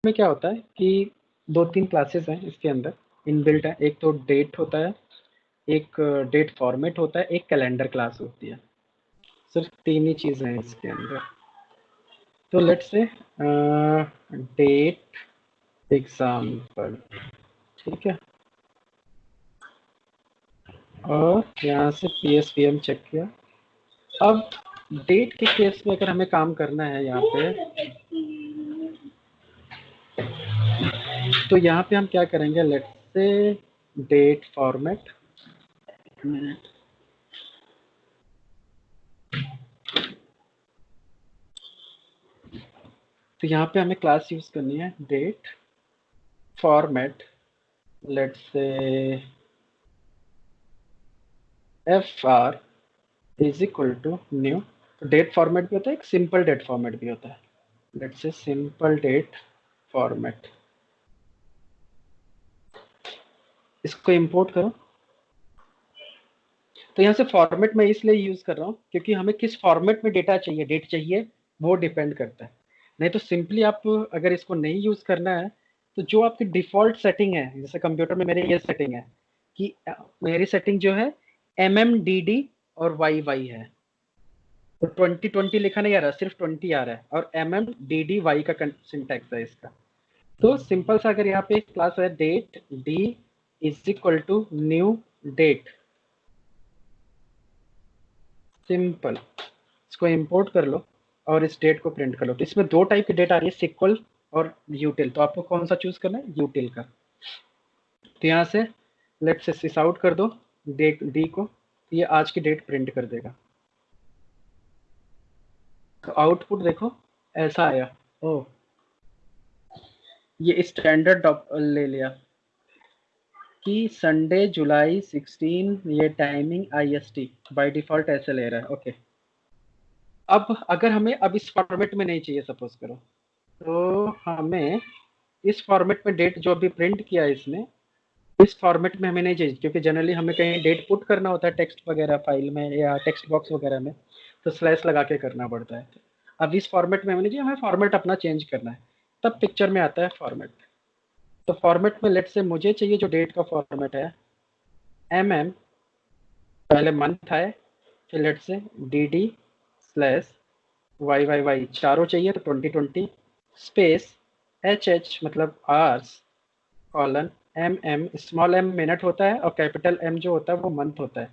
में क्या होता है कि 2-3 क्लासेस हैं इसके अंदर इनबिल्ट है। एक तो डेट होता है, एक डेट फॉर्मेट होता है, एक कैलेंडर क्लास होती है। सिर्फ 3 ही चीज़ें हैं इसके अंदर। तो लेट्स से डेट एग्जाम्पल, ठीक है। और यहाँ से PSVM चेक किया। अब डेट के केस में अगर हमें काम करना है यहाँ पे, तो यहाँ पे हम क्या करेंगे, लेट्स से डेट फॉर्मेट, तो यहाँ पे हमें क्लास यूज करनी है date format, let's say FR is equal to new. तो डेट फॉर्मेट भी होता है, एक सिंपल डेट फॉर्मेट भी होता है। Let's say simple date format, इसको इंपोर्ट करो। तो यहाँ से फॉर्मेट मैं इसलिए यूज कर रहा हूँ क्योंकि हमें किस फॉर्मेट में डेटा चाहिए, डेट चाहिए, वो डिपेंड करता है। नहीं तो सिंपली आप अगर इसको नहीं यूज करना है, तो जो आपकी डिफॉल्ट सेटिंग है, जैसे कंप्यूटर में मेरे ये सेटिंग है कि मेरी सेटिंग जो है MMDD और YY है। तो 2020 लिखा नहीं आ रहा, सिर्फ 20 आ रहा है, और MMDDY का सिंटैक्स है इसका। तो सिंपल सा अगर यहाँ पे एक क्लास है date D is equal to new date, simple, इसको इंपोर्ट कर लो और इस डेट को प्रिंट कर लो। तो इसमें 2 टाइप की डेट आ रही है, सिक्वल और यूटिल। तो आपको कौन सा चूज करना है, यूटिल का। तो यहाँ से लेट से सिस आउट कर दो डेट डी को, ये आज की डेट प्रिंट कर देगा। तो आउटपुट देखो ऐसा आया। ओ, ये स्टैंडर्ड ले लिया कि संडे जुलाई 16, ये टाइमिंग IST बाय डिफॉल्ट ऐसे ले रहा है। ओके, अब अगर हमें अब इस फॉर्मेट में नहीं चाहिए सपोज करो, तो हमें इस फॉर्मेट में डेट जो अभी प्रिंट किया है इसमें, इस फॉर्मेट में हमें नहीं चाहिए, क्योंकि जनरली हमें कहीं डेट पुट करना होता है टेक्स्ट वगैरह फाइल में या टेक्स्ट बॉक्स वगैरह में, तो स्लैश लगा के करना पड़ता है। अब इस फॉर्मेट में हमें नहीं चाहिए, हमें फॉर्मेट अपना चेंज करना है, तब पिक्चर में आता है फॉर्मेट। तो फॉर्मेट में लेट से मुझे चाहिए जो डेट का फॉर्मेट है MM, पहले मंथ है, फिर लेट से DD स्लैश YYY चारों चाहिए, तो 2020 स्पेस HH मतलब hours colon MM, small m minute होता है और कैपिटल M जो होता है वो मंथ होता है।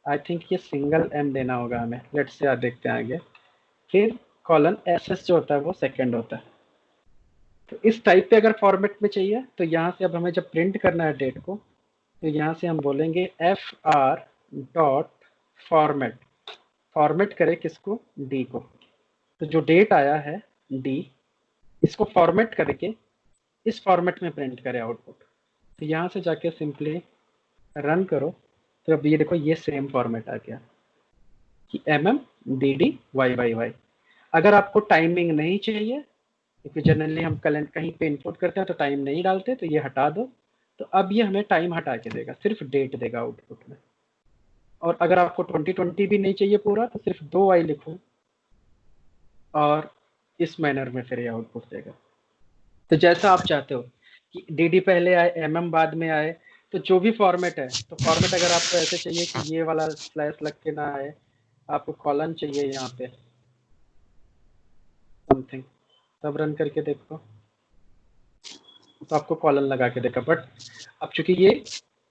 आई थिंक ये सिंगल M देना होगा हमें, लेट्स से देखते हैं आगे। फिर कॉलन SS जो होता है वो सेकंड होता है। तो इस टाइप पे अगर फॉर्मेट में चाहिए, तो यहाँ से अब हमें जब प्रिंट करना है डेट को, तो यहाँ से हम बोलेंगे FR डॉट फॉर्मेट, फॉर्मेट करें किसको, D को। तो जो डेट आया है D, इसको फॉर्मेट करके इस फॉर्मेट में प्रिंट करें आउटपुट। तो यहाँ से जाके सिंपली रन करो, तो अब ये देखो ये सेम फॉर्मेट आ गया कि MMDDYYY। अगर आपको टाइमिंग नहीं चाहिए, क्योंकि जनरली हम कैलेंडर कहीं पे इनपुट करते हैं तो टाइम नहीं डालते, तो ये हटा दो। तो अब ये हमें टाइम हटा के देगा, सिर्फ डेट देगा आउटपुट में। और अगर आपको 2020 भी नहीं चाहिए पूरा, तो सिर्फ 2Y लिखो और इस मैनर में फिर ये आउटपुट देगा। तो जैसा आप चाहते हो कि DD पहले आए MM बाद में आए, तो जो भी फॉर्मेट है, तो फॉर्मेट अगर आपको ऐसे चाहिए कि ये वाला स्लैश लग के ना आए, आपको कॉलन चाहिए यहाँ पे समथिंग, तब रन करके देखो तो आपको कॉलन लगा के देगा। बट अब चूंकि ये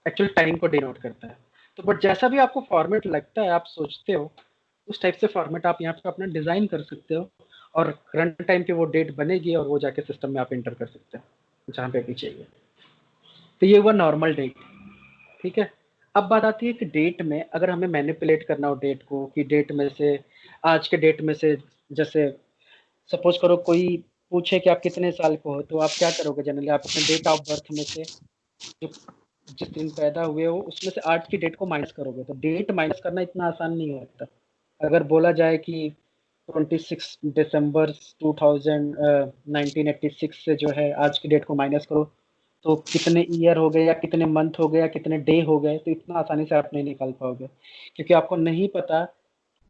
एक्चुअल टाइम को डिनोट करता है, तो बट जैसा भी आपको फॉर्मेट लगता है, आप सोचते हो, उस टाइप से फॉर्मेट आप यहाँ पे अपना डिजाइन कर सकते हो, और करंट टाइम पे वो डेट बनेगी और वो जाके सिस्टम में आप इंटर कर सकते हो जहाँ पे भी चाहिए। तो ये हुआ नॉर्मल डेट, ठीक है। अब बात आती है कि डेट में अगर हमें मैनिपुलेट करना हो डेट को, कि डेट में से, आज के डेट में से, जैसे सपोज करो कोई पूछे कि आप कितने साल को हो, तो आप क्या करोगे जनरली, आप अपने डेट ऑफ बर्थ में से जो जिस दिन पैदा हुए हो उसमें से आज की डेट को माइनस करोगे। तो डेट माइनस करना इतना आसान नहीं होता। अगर बोला जाए कि 26 दिसंबर 1986 से जो है आज की डेट को माइनस करो, तो कितने ईयर हो गए या कितने मंथ हो गए या कितने डे हो गए, तो इतना आसानी से आप नहीं निकाल पाओगे, क्योंकि आपको नहीं पता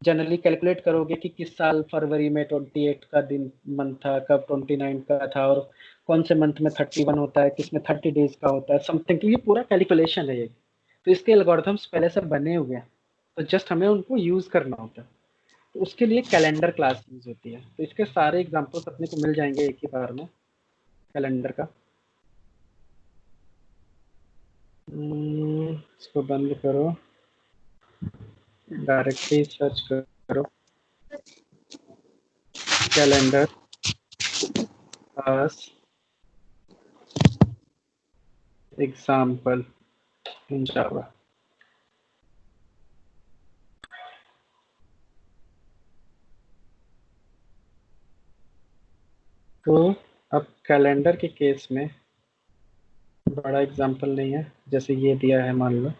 जनरली कैलकुलेट करोगे कि किस साल फरवरी में 28 का दिन मंथ था, कब 29 का था, और कौन से मंथ में 31 होता है, किसमें 30 डेज का होता है, समथिंग। तो ये पूरा कैलकुलेशन है ये। तो इसके एल्गोरिथम्स पहले से बने हुए हैं, तो जस्ट हमें उनको यूज करना होता है। तो उसके लिए कैलेंडर क्लास यूज होती है। तो इसके सारे एग्जांपल्स अपने को मिल जाएंगे एक ही बार में कैलेंडर का। इसको बंद करो, डायरेक्टली सर्च करो कैलेंडर क्लास एग्जाम्पल इन जावा। तो अब कैलेंडर के केस में बड़ा एग्जाम्पल नहीं है, जैसे ये दिया है मान लो,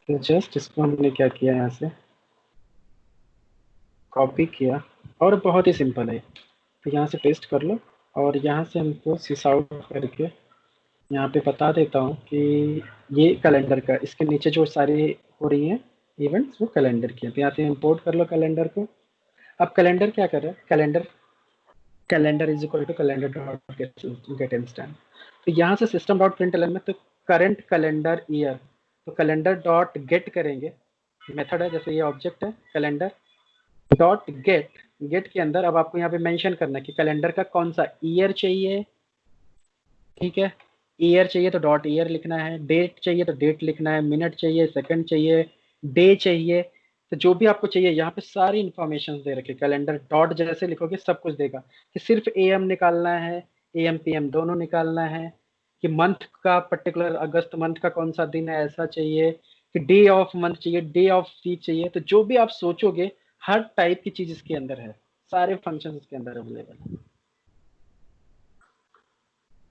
तो जस्ट इसको हमने क्या किया, यहाँ से कॉपी किया, और बहुत ही सिंपल है। तो यहाँ से पेस्ट कर लो, और यहाँ से हमको सिस आउट करके यहाँ पे बता देता हूँ कि ये कैलेंडर का, इसके नीचे जो सारी हो रही हैं इवेंट्स वो कैलेंडर की है। तो यहाँ से इंपोर्ट कर लो कैलेंडर को। अब कैलेंडर क्या कर रहा है, calendar is equal to calendar dot get instance. तो यहाँ से सिस्टम डॉट प्रिंटलन में तो करंट कैलेंडर ईयर, तो कैलेंडर डॉट गेट करेंगे, मेथड है, जैसे ये ऑब्जेक्ट है कैलेंडर डॉट गेट। गेट के अंदर अब आपको यहाँ पे मेंशन करना है कि कैलेंडर का कौन सा ईयर चाहिए, ठीक है। ईयर चाहिए तो डॉट ईयर लिखना है, डेट चाहिए तो डेट लिखना है, मिनट चाहिए, सेकंड चाहिए, डे चाहिए। तो जो भी आपको चाहिए यहाँ पे सारी इंफॉर्मेशन दे रखी। कैलेंडर डॉट जैसे लिखोगे सब कुछ देगा, कि सिर्फ एएम निकालना है, एएम पीएम दोनों निकालना है, कि मंथ का पर्टिकुलर अगस्त मंथ का कौन सा दिन है ऐसा चाहिए, कि डे ऑफ मंथ चाहिए, डे ऑफ वीक चाहिए। तो जो भी आप सोचोगे हर टाइप की चीज इसके अंदर है, सारे फंक्शन इसके अंदर अवेलेबल है।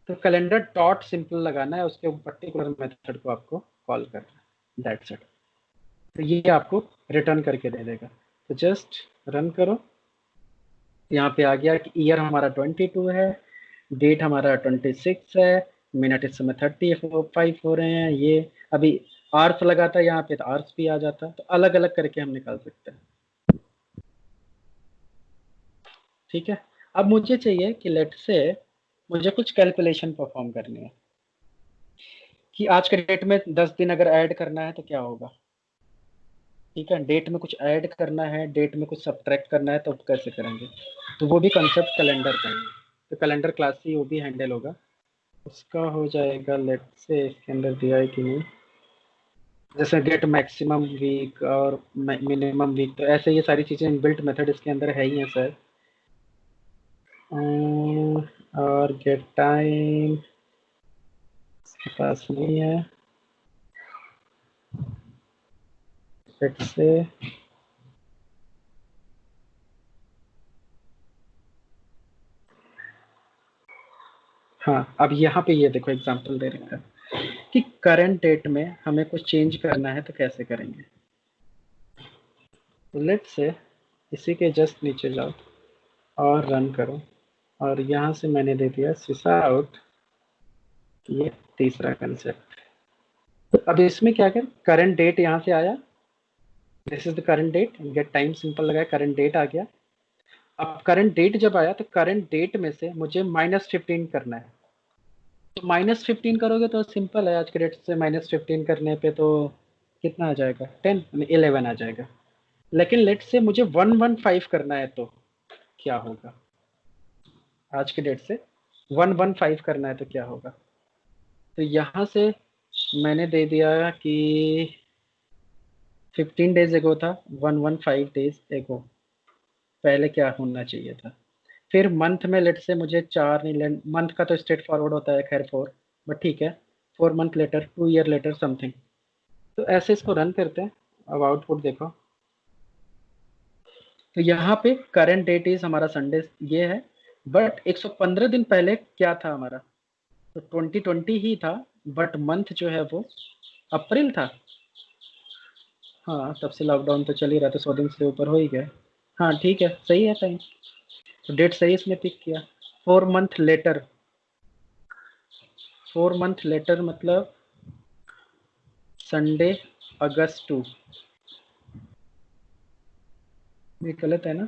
तो कैलेंडर डॉट सिंपल लगाना है, उसके पर्टिकुलर मेथड को आपको कॉल करना है, दैट्स इट। तो ये आपको रिटर्न करके दे देगा। तो जस्ट रन करो, यहाँ पे आ गया कि ईयर हमारा 22 है, डेट हमारा 26 है, मिनट इस समय 35 हो रहे हैं। ये अभी आर्स लगाता है यहाँ पे तो आर्स भी आ जाता है। तो अलग अलग करके हम निकाल सकते हैं, ठीक है। अब मुझे चाहिए कि लेट से मुझे कुछ कैलकुलेशन परफॉर्म करनी है, कि आज के डेट में 10 दिन अगर ऐड करना है तो क्या होगा, ठीक है। डेट में कुछ ऐड करना है, डेट में कुछ सब्ट्रैक्ट करना है, तो कैसे करेंगे। तो वो भी कंसेप्ट कैलेंडर का ही है। तो कैलेंडर क्लास ही वो भी हैंडल होगा। उसका हो जाएगा, लेट से इसके अंदर दिया है कि नहीं, जैसे गेट मैक्सिमम वीक और मिनिमम वीक, तो ऐसे ये सारी चीज़ें इनबिल्ट मेथड इसके अंदर है ही है सर। और गेट टाइम इसके पास नहीं है, लेट से हाँ। अब यहाँ पे ये देखो एग्जांपल दे रखा है कि करंट डेट में हमें कुछ चेंज करना है तो कैसे करेंगे। लेट से इसी के जस्ट नीचे जाओ और रन करो, और यहाँ से मैंने दे दिया सिसा आउट, ये तीसरा कंसेप्ट। तो अब इसमें क्या कर, करंट डेट यहाँ से आया, this is the current date, get time simple लगाया, करंट डेट आ गया। अब करंट डेट जब आया तो करंट डेट में से मुझे -15 करना है। तो -15 करोगे तो सिंपल है, आज के डेट से -15 करने पे तो कितना आ जाएगा, 10 11 आ जाएगा। लेकिन लेट से मुझे 115 करना है तो क्या होगा, आज के डेट से 115 करना है तो क्या होगा। तो यहाँ से मैंने दे दिया कि 15 डेज एगो था, 115 डेज एगो पहले क्या होना चाहिए था। फिर मंथ में लेट से मुझे चार नहीं, मंथ का तो स्ट्रेट फॉरवर्ड होता है खैर 4, बट ठीक है, 4 month later, 2 year later something. तो ऐसे इसको रन करते हैं। अब आउटपुट देखो, तो यहाँ पे करंट डेट इज हमारा संडे ये है, बट 115 दिन पहले क्या था हमारा, तो 2020 ही था, बट मंथ जो है वो अप्रैल था। हाँ, तब से लॉकडाउन तो चल ही रहा था, 100 दिन से ऊपर हो ही गया। हाँ ठीक है, सही है टाइम, तो डेट सही इसने पिक किया। 4 मंथ लेटर, 4 मंथ लेटर मतलब संडे अगस्त 2, ये गलत है ना,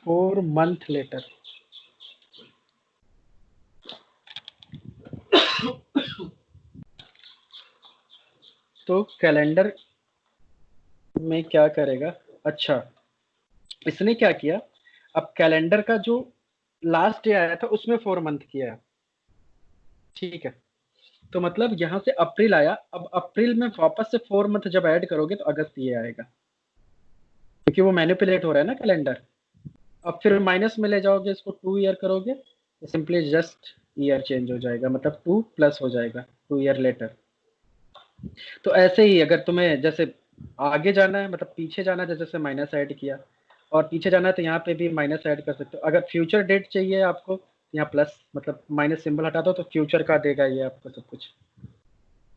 4 month लेटर। तो कैलेंडर में क्या करेगा, अच्छा इसने क्या किया, अब कैलेंडर का जो लास्ट डे आया था उसमें 4 मंथ किया है, ठीक है। तो मतलब यहाँ से अप्रैल आया, अब अप्रैल में वापस से 4 मंथ जब ऐड करोगे तो अगस्त ये आएगा, क्योंकि वो मैनिपुलेट हो रहा है ना कैलेंडर। अब फिर माइनस में ले जाओगे, इसको 2 ईयर करोगे तो सिंपली जस्ट ईयर चेंज हो जाएगा, मतलब 2 प्लस हो जाएगा, 2 ईयर लेटर। तो ऐसे ही अगर तुम्हें जैसे आगे जाना है, मतलब पीछे जाना है, जैसे जैसे माइनस ऐड किया और पीछे जाना है तो यहाँ पे भी माइनस ऐड कर सकते हो। अगर फ्यूचर डेट चाहिए आपको, यहाँ प्लस मतलब माइनस सिंबल हटा दो तो फ्यूचर का देगा ये आपको सब कुछ।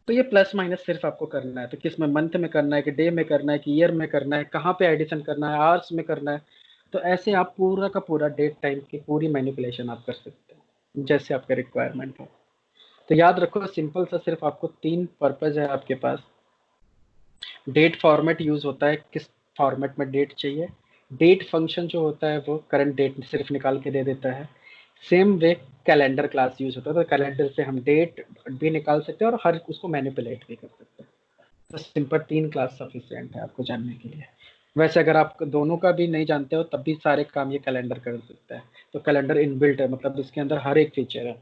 तो ये प्लस माइनस सिर्फ आपको करना है, तो किस में, मंथ में करना है कि डे में करना है कि ईयर में करना है, कहाँ पे एडिशन करना है, आवर्स में करना है। तो ऐसे आप पूरा का पूरा डेट टाइम की पूरी मैनिपुलेशन आप कर सकते हैं जैसे आपका रिक्वायरमेंट हो। तो याद रखो सिंपल सा सिर्फ आपको 3 पर्पज है आपके पास। डेट फॉर्मेट यूज होता है, किस फॉर्मेट में डेट चाहिए। डेट फंक्शन जो होता है वो करंट डेट सिर्फ निकाल के दे देता है। Same way calendar class use होता है, तो कैलेंडर से हम डेट भी निकाल सकते हैं और हर उसको मैनिपुलेट भी कर सकते हैं। तो सिंपल 3 क्लास सफिशिएंट है आपको जानने के लिए। वैसे अगर आप दोनों का भी नहीं जानते हो तब भी सारे काम ये कैलेंडर कर सकता है। तो कैलेंडर इनबिल्ट है, मतलब इसके अंदर हर एक फीचर है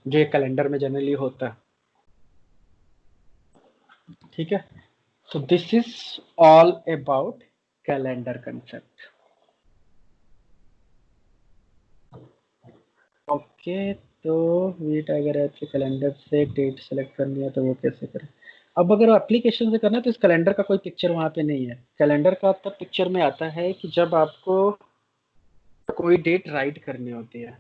जो एक कैलेंडर में जनरली होता है, ठीक है। So this is all about calendar concept. Okay, तो वेट अगर आपके कैलेंडर से डेट सेलेक्ट करनी है तो वो कैसे करें। अब अगर एप्लीकेशन से करना है तो इस कैलेंडर का कोई पिक्चर वहाँ पे नहीं है। कैलेंडर का तब पिक्चर में आता है कि जब आपको कोई डेट राइट करनी होती है,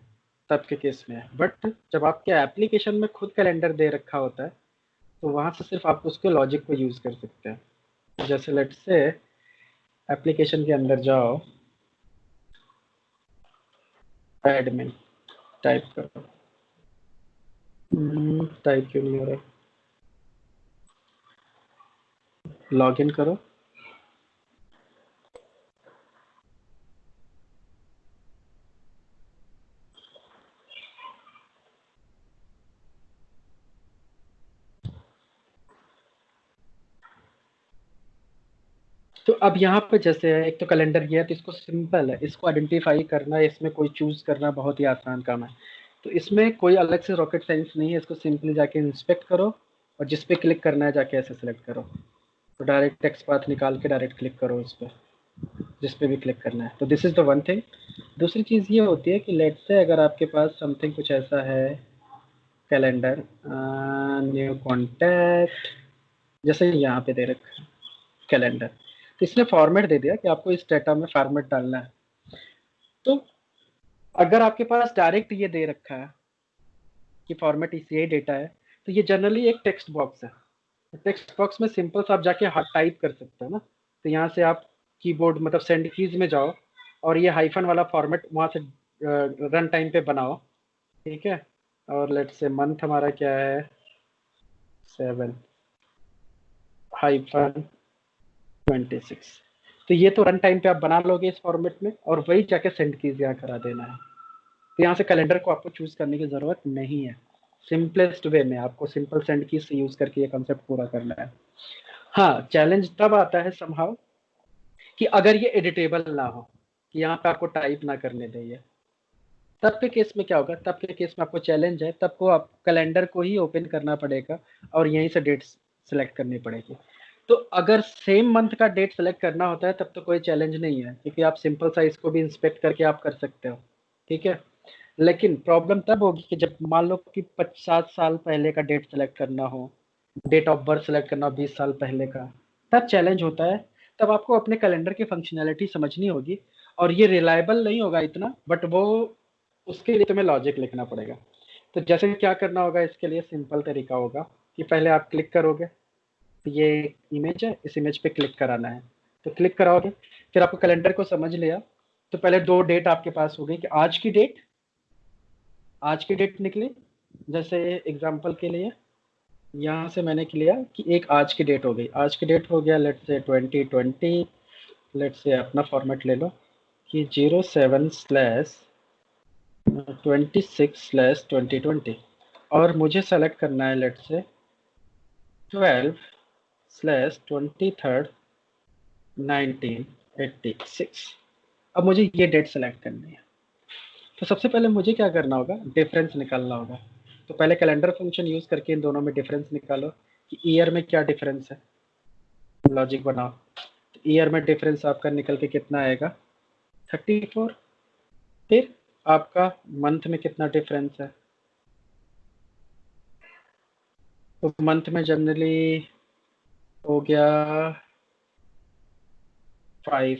तब के केस में। बट जब आपके एप्लीकेशन में खुद कैलेंडर दे रखा होता है तो वहाँ से सिर्फ आप उसके लॉजिक को यूज कर सकते हैं। जैसे लेट्स से एप्लीकेशन के अंदर जाओ, एडमिन टाइप करो, टाइप क्यों नहीं हो रहा, लॉग इन करो। तो अब यहाँ पे जैसे है, एक तो कैलेंडर ये है तो इसको सिंपल है, इसको आइडेंटिफाई करना, इसमें कोई चूज करना बहुत ही आसान काम है। तो इसमें कोई अलग से रॉकेट साइंस नहीं है, इसको सिंपली जाके इंस्पेक्ट करो और जिस पे क्लिक करना है जाके ऐसे सेलेक्ट करो। तो डायरेक्ट टेक्स्ट पाथ निकाल के डायरेक्ट क्लिक करो उस पर, जिस पे भी क्लिक करना है। तो this is the one thing. दूसरी चीज़ ये होती है कि लेट से अगर आपके पास समथिंग कुछ ऐसा है, कैलेंडर न्यू कॉन्टैक्ट, जैसे यहाँ पे दे रखा है कैलेंडर, तो इसने फॉर्मेट दे दिया कि आपको इस डाटा में फॉर्मेट डालना है। तो अगर आपके पास डायरेक्ट ये दे रखा है कि फॉर्मेट इस ये डेटा है, तो ये जनरली एक टेक्स्ट बॉक्स है। टेक्स्ट बॉक्स में सिंपल सा आप जाके हाथ टाइप कर सकते हैं ना। तो यहाँ से आप कीबोर्ड मतलब सेंड कीज में जाओ और ये हाइफन वाला फॉर्मेट वहाँ से रन टाइम पे बनाओ, ठीक है। और लेट से मंथ हमारा क्या है, 7-26। तो ये तो रन टाइम पे आप बना लोगे इस फॉर्मेट में और वही जाके सेंड कीज यहाँ करा देना है। तो यहाँ से कैलेंडर को आपको चूज करने की जरूरत नहीं है। सिंपलेस्ट वे में आपको सिंपल सेंड की से यूज करके ये कंसेप्ट पूरा करना है। हाँ, चैलेंज तब आता है समहाउ कि अगर ये एडिटेबल ना हो, कि यहाँ पे आपको टाइप ना करने दे ये, तब के केस में क्या होगा, तब के केस में आपको चैलेंज है, तब को आप कैलेंडर को ही ओपन करना पड़ेगा और यहीं से डेट सेलेक्ट करनी पड़ेगी। तो अगर सेम मंथ का डेट सेलेक्ट करना होता है तब तो कोई चैलेंज नहीं है, क्योंकि आप सिंपल सा इसको भी इंस्पेक्ट करके आप कर सकते हो, ठीक है। लेकिन प्रॉब्लम तब होगी कि जब मान लो कि 50 साल पहले का डेट सेलेक्ट करना हो, डेट ऑफ बर्थ सेलेक्ट करना हो 20 साल पहले का, तब चैलेंज होता है। तब आपको अपने कैलेंडर की फंक्शनैलिटी समझनी होगी और ये रिलायबल नहीं होगा इतना, बट वो उसके लिए तुम्हें लॉजिक लिखना पड़ेगा। तो जैसे क्या करना होगा, इसके लिए सिंपल तरीका होगा कि पहले आप क्लिक करोगे, तो ये इमेज है, इस इमेज पे क्लिक कराना है। तो क्लिक कराओगे, फिर आपको कैलेंडर को समझ लिया, तो पहले 2 डेट आपके पास हो गई कि आज की डेट निकली, जैसे एग्जाम्पल के लिए यहाँ से मैंने लिया कि एक आज की डेट हो गई, आज की डेट हो गया लेट्स से 2020, लेट्स से अपना फॉर्मेट ले लो कि 07/26/2020, और मुझे सेलेक्ट करना है लेट्स से 12/23/1986। अब मुझे ये डेट सेलेक्ट करनी है। तो सबसे पहले मुझे क्या करना होगा, डिफरेंस निकालना होगा। तो पहले कैलेंडर फंक्शन यूज करके इन दोनों में डिफरेंस निकालो कि ईयर में क्या डिफरेंस है। लॉजिक बनाओ, तो ईयर में डिफरेंस आपका निकल के कितना आएगा, 34। फिर आपका मंथ में कितना डिफरेंस है, तो मंथ में जनरली हो गया 5।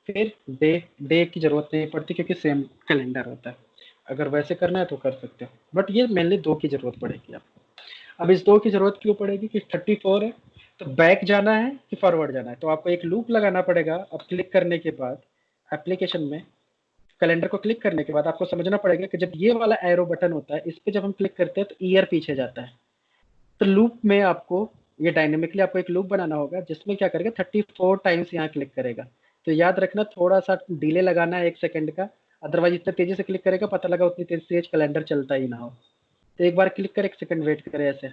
फिर डे, डे की जरूरत नहीं पड़ती क्योंकि सेम कैलेंडर होता है। अगर वैसे करना है तो कर सकते हो, बट ये मेनली 2 की जरूरत पड़ेगी आपको। अब इस 2 की जरूरत क्यों पड़ेगी कि 34 है, तो बैक जाना है कि फॉरवर्ड जाना है, तो आपको एक लूप लगाना पड़ेगा। अब क्लिक करने के बाद एप्लीकेशन में कैलेंडर को क्लिक करने के बाद आपको समझना पड़ेगा कि जब ये वाला एरो बटन होता है, इस पे जब हम क्लिक करते हैं तो ईयर पीछे जाता है। तो लूप में आपको ये डायनेमिकली आपको एक लूप बनाना होगा जिसमें क्या करेगा, 34 टाइम्स यहाँ क्लिक करेगा। तो याद रखना थोड़ा सा डिले लगाना है 1 सेकंड का, अदरवाइज इतना तेजी से क्लिक करेगा पता लगा उतनी तेज कैलेंडर चलता ही ना हो। तो एक बार क्लिक कर 1 सेकंड वेट करे ऐसे,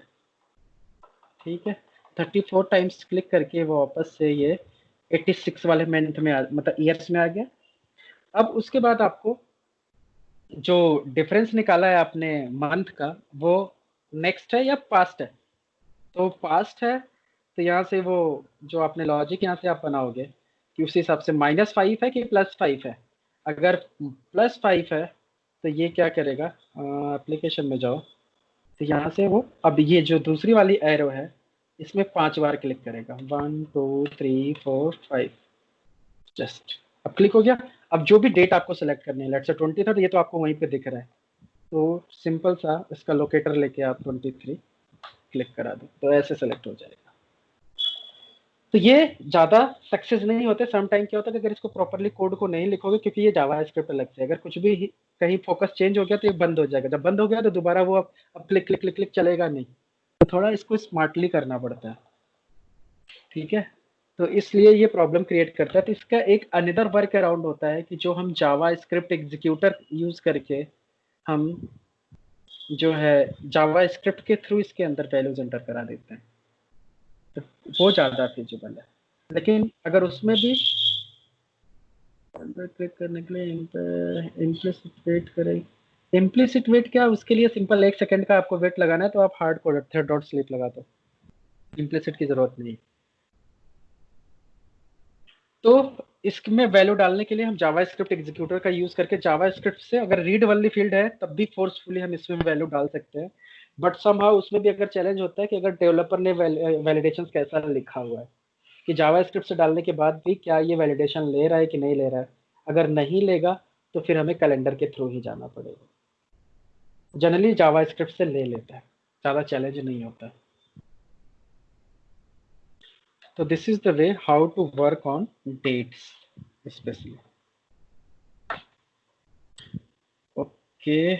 ठीक है। 34 टाइम्स क्लिक करके वो वापस से ये 86 वाले मंथ में मतलब ईयर्स में आ गया। अब उसके बाद आपको जो डिफरेंस निकाला है आपने मंथ का, वो नेक्स्ट है या पास्ट है। तो पास्ट है, तो यहाँ से वो जो आपने लॉजिक यहाँ से आप बनाओगे कि उस हिसाब से -5 है कि +5 है। अगर +5 है तो ये क्या करेगा, एप्लीकेशन में जाओ, तो यहाँ से वो अब ये जो दूसरी वाली एरो है इसमें 5 बार क्लिक करेगा, 1 2 3 4 5, जस्ट। अब क्लिक हो गया। अब जो भी डेट आपको सेलेक्ट करनी है, लेट्स से 20 था, तो ये तो आपको वहीं पे दिख रहा है, तो सिंपल सा इसका लोकेटर लेके आप 23 क्लिक करा दो तो ऐसे सेलेक्ट हो जाएगा। तो ये ज्यादा सक्सेस नहीं होते। सम टाइम क्या होता है कि अगर इसको प्रॉपरली कोड को नहीं लिखोगे, क्योंकि ये जावा स्क्रिप्ट अलग से, अगर कुछ भी कहीं फोकस चेंज हो गया तो ये बंद हो जाएगा। जब बंद हो गया तो दोबारा वो अब क्लिक क्लिक क्लिक क्लिक चलेगा नहीं। तो थोड़ा इसको स्मार्टली करना पड़ता है, ठीक है। तो इसलिए ये प्रॉब्लम क्रिएट करता है। तो इसका एक अनदर वर्क अराउंड होता है कि जो हम जावा स्क्रिप्ट एग्जीक्यूटर यूज करके हम जो है जावा स्क्रिप्ट के थ्रू इसके अंदर वैल्यूज एंटर करा देते हैं, तो वो ज्यादा फीजिबल है। लेकिन अगर उसमें भी क्लिक करने के लिए इम्प्लिसिट वेट करें, इम्प्लिसिट वेट क्या, उसके लिए सिंपल 1 सेकंड का आपको वेट लगाना है, तो आप hard code thread dot sleep लगा दो, इम्प्लिसिट की जरूरत नहीं। तो इसमें वैल्यू डालने के लिए हम जावा स्क्रिप्ट एग्जीक्यूटर का यूज करके जावा स्क्रिप्ट से अगर रीड वाली फील्ड है तब भी फोर्सफुली हम इसमें वैल्यू डाल सकते हैं। बट समहाउ उसमें भी अगर चैलेंज होता है कि अगर डेवलपर ने वैलिडेशन कैसा लिखा हुआ है, कि जावा स्क्रिप्ट से डालने के बाद भी क्या ये वैलिडेशन ले रहा है कि नहीं ले रहा है। अगर नहीं लेगा तो फिर हमें कैलेंडर के थ्रू ही जाना पड़ेगा। जनरली जावा स्क्रिप्ट से ले लेता है, ज़्यादा चैलेंज नहीं होता। तो this is the way how to work on dates specially. Okay,